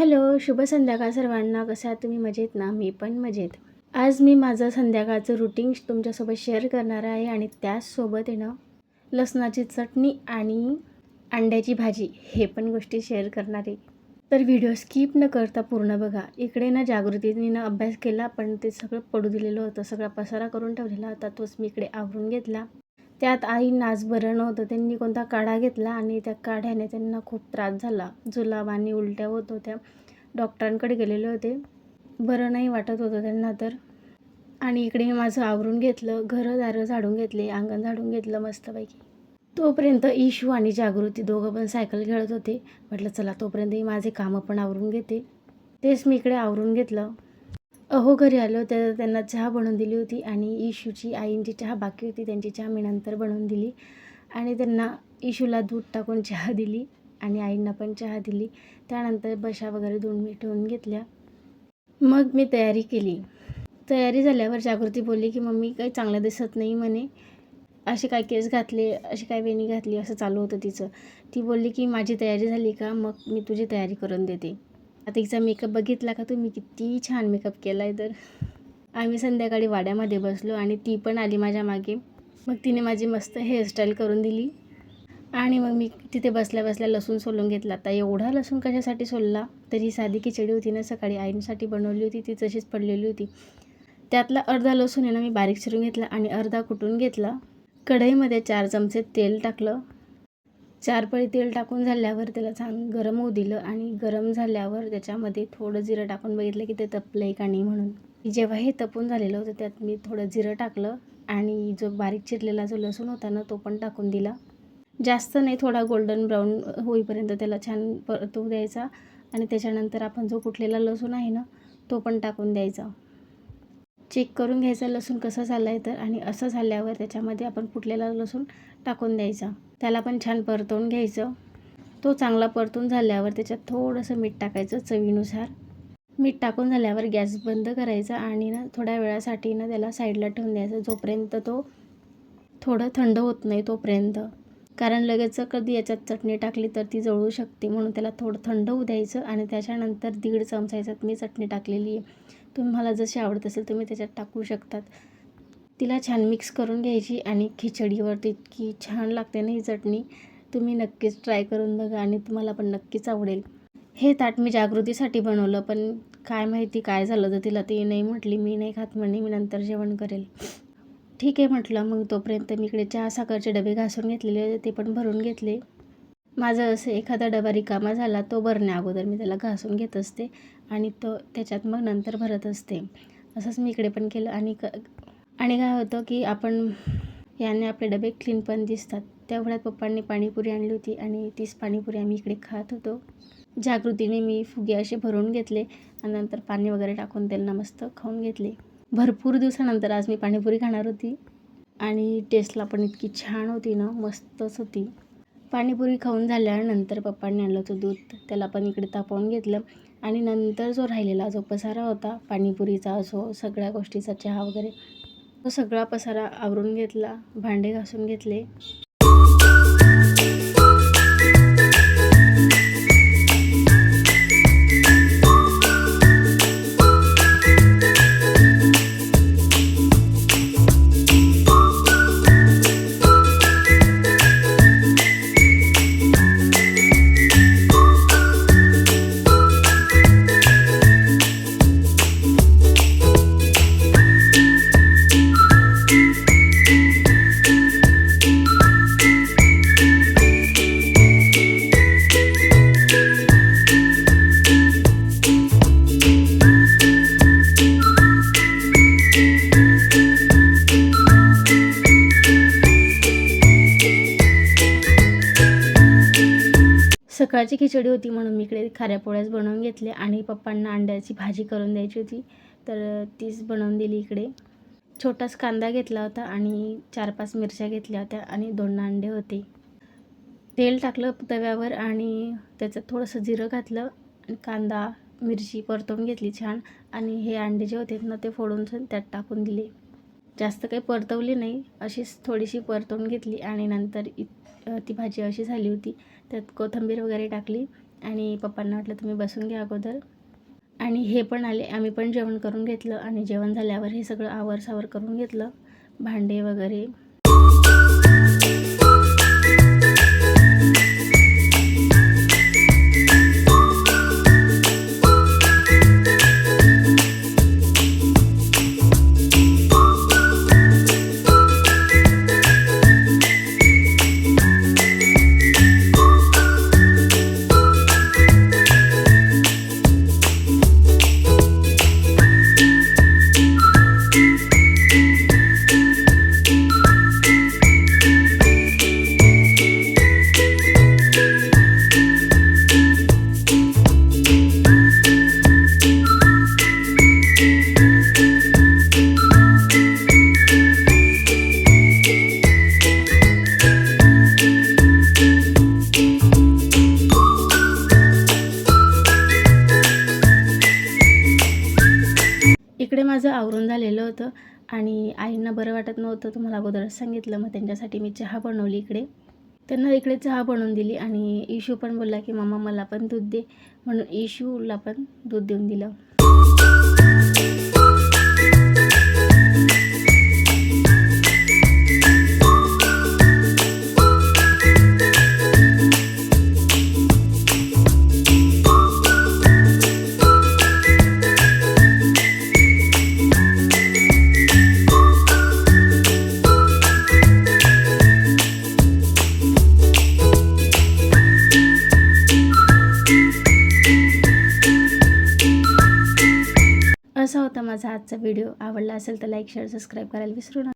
Hello, शुभ संध्याकाळ सर्वांना. कसं आहात तुम्ही? मजेत ना? मी पण मजेत. आज मी माझं संध्याकाळचं रुटीन तुमच्यासोबत शेअर करणार आहे आणि त्याचसोबत आहे ना लसणाची चटणी आणि अंड्याची भाजी हे पण गोष्टी शेअर करणार आहे. तर व्हिडिओ स्किप न करता पूर्ण बघा. इकडे ना जागृतीने ना अभ्यास केला, पण ते सगळं पडू दिलेलं होतं. सगळा पसारा करून ठेवलेला होता. तोच मी इकडे आवरून घेतला. त्यात आईंना आज बरं नव्हतं. त्यांनी कोणता काढा घेतला आणि त्या काढ्याने त्यांना खूप त्रास झाला. जुलाब आणि उलट्या होत होत्या. डॉक्टरांकडे गेलेले होते. बरं नाही वाटत होतं त्यांना तर. आणि इकडे मी माझं आवरून घेतलं. घरं-दारं झाडून घेतले, अंगण झाडून घेतलं मस्तपैकी. तोपर्यंत इशू आणि जागृती दोघं पण सायकल खेळत होते. म्हटलं चला तोपर्यंत मी माझे कामं पण आवरून घेते. तेच मी इकडे आवरून घेतलं. अहो घरी आलो तर त्यांना चहा बनवून दिली होती आणि इशूची आईंची चहा बाकी होती. त्यांची चहा मी नंतर बनवून दिली आणि त्यांना इशूला दूध टाकून चहा दिली आणि आईंना पण चहा दिली. त्यानंतर बशा वगैरे धुवून मी ठेवून घेतल्या. मग मी तयारी केली. तयारी झाल्यावर जागृती बोलली की मम्मी काही चांगलं दिसत नाही म्हणे, असे काय केस घातले, अशी काय वेणी घातली, असं चालू होतं तिचं. ती बोलली की माझी तयारी झाली का, मग मी तुझी तयारी करून देते. आता हिचा मेकअप बघितला का तुम्ही? किती छान मेकअप केला आहे. तर आम्ही संध्याकाळी वाड्यामध्ये बसलो आणि ती पण आली माझ्या मागे. मग तिने माझी मस्त हेअरस्टाईल करून दिली आणि मग मी तिथे बसल्या बसल्या लसूण सोलून घेतला. आता एवढा लसूण कशासाठी सोलला? तर ही साधी खिचडी होती ना, सकाळी आईंसाठी बनवली होती, ती तशीच पडलेली होती. त्यातला अर्धा लसूण आहे ना मी बारीक चिरून घेतला आणि अर्धा कुटून घेतला. कढईमध्ये 4 चमचे तेल टाकलं. 4 पळी तेल टाकून झाल्यावर त्याला छान गरम होऊ दिलं आणि गरम झाल्यावर त्याच्यामध्ये थोडं जिरं टाकून बघितलं की ते तपलं आहे का नाही म्हणून. जेव्हा हे तपून झालेलं होतं त्यात मी थोडं जिरं टाकलं आणि जो बारीक चिरलेला जो लसूण होता ना तो पण टाकून दिला. जास्त नाही, थोडा गोल्डन ब्राऊन होईपर्यंत त्याला छान परतवू द्यायचा आणि त्याच्यानंतर आपण जो कुटलेला लसूण आहे ना तो पण टाकून द्यायचा. चेक करून घ्यायचा लसूण कसा झाला आहे तर, आणि असं झाल्यावर त्याच्यामध्ये आपण कुटलेला लसूण टाकून द्यायचा. त्याला पण छान परतवून घ्यायचं. तो चांगला परतून झाल्यावर त्याच्यात थोडंसं मीठ टाकायचं चवीनुसार. मीठ टाकून झाल्यावर गॅस बंद करायचा आणि ना थोड्या वेळासाठी ना त्याला साईडला ठेवून द्यायचं, जोपर्यंत तो थोडं थंड होत नाही तोपर्यंत. कारण लगेच कधी याच्यात चटणी टाकली तर ती जळू शकते, म्हणून त्याला थोडं थंड होऊ द्यायचं आणि त्याच्यानंतर 1.5 चमचा याच्यात मी चटणी टाकलेली आहे. तुम्हाला जशी आवडत असेल तुम्ही त्याच्यात टाकू शकतात. तिला छान मिक्स करून घ्यायची आणि खिचडीवरती इतकी छान लागते ना ही चटणी. तुम्ही नक्कीच ट्राय करून बघा आणि तुम्हाला पण नक्कीच आवडेल. हे ताट मी जागृतीसाठी बनवलं, पण काय माहिती काय झालं तर तिला ती नाही म्हटली, मी नाही खात म्हणे, मी नंतर जेवण करेल. ठीक आहे म्हटलं. मग तोपर्यंत मी इकडे चहा साखरचे डबे घासून घेतलेले होते, ते पण भरून घेतले. माझं असं एखादा डबा रिकामा झाला तो भरण्या अगोदर मी त्याला घासून घेत असते आणि तो त्याच्यात मग नंतर भरत असते. असंच मी इकडे पण केलं आणि काय होतं की आपण याने आपले डबे क्लीन पण दिसतात. तेवढ्यात पप्पांनी पाणीपुरी आणली होती आणि तीच पाणीपुरी आम्ही इकडे खात होतो. जागृतीने मी फुगे असे भरून घेतले आणि नंतर पाणी वगैरे टाकून त्यांना मस्त खाऊन घेतले. भरपूर दिवसानंतर आज मी पाणीपुरी खाणार होती आणि टेस्टला पण इतकी छान होती ना, मस्तच होती. पाणीपुरी खाऊन झाल्यानंतर पप्पांनी आणलं होतं दूध, त्याला पण इकडे तापवून घेतलं आणि नंतर जो राहिलेला जो पसारा होता पाणीपुरीचा असो, सगळ्या गोष्टीचा, चहा वगैरे, तो सगळा पसारा आवरून घेतला, भांडे घासून घेतले. सकाळची खिचडी होती म्हणून मी इकडे खाऱ्या पोळ्याच बनवून घेतल्या आणि पप्पांना अंड्याची भाजी करून द्यायची होती, तर तीच बनवून दिली. इकडे छोटाच कांदा घेतला होता आणि 4-5 मिरच्या घेतल्या होत्या आणि 2 अंडे होते. तेल टाकलं तव्यावर आणि त्याच्यात थोडंसं जिरं घातलं आणि कांदा मिरची परतवून घेतली छान आणि हे अंडे जे होते ना ते फोडून त्यात टाकून दिले. जास्त काही परतवली नाही, अशीच थोडीशी परतवून घेतली आणि नंतर ती भाजी अशी झाली होती. त्यात कोथिंबीर वगैरे टाकली आणि पप्पांना वाटलं तुम्ही बसून घ्या अगोदर. आणि हे पण आले. आम्ही पण जेवण करून घेतलं आणि जेवण झाल्यावर हे सगळं आवरसावर करून घेतलं, भांडे वगैरे. इकडे माझं आवरून झालेलं होतं आणि आईंना बरं वाटत नव्हतं, तुम्हाला अगोदरच सांगितलं. मग त्यांच्यासाठी मी चहा बनवली इकडे. त्यांना इकडे चहा बनवून दिली आणि इशू पण बोलला की मम्मा मला पण दूध दे, म्हणून इशूला पण दूध देऊन दिलं. असा होता माझा आजचा व्हिडिओ. आवडला असेल तर लाईक, शेअर, सबस्क्राईब करायला विसरू नका.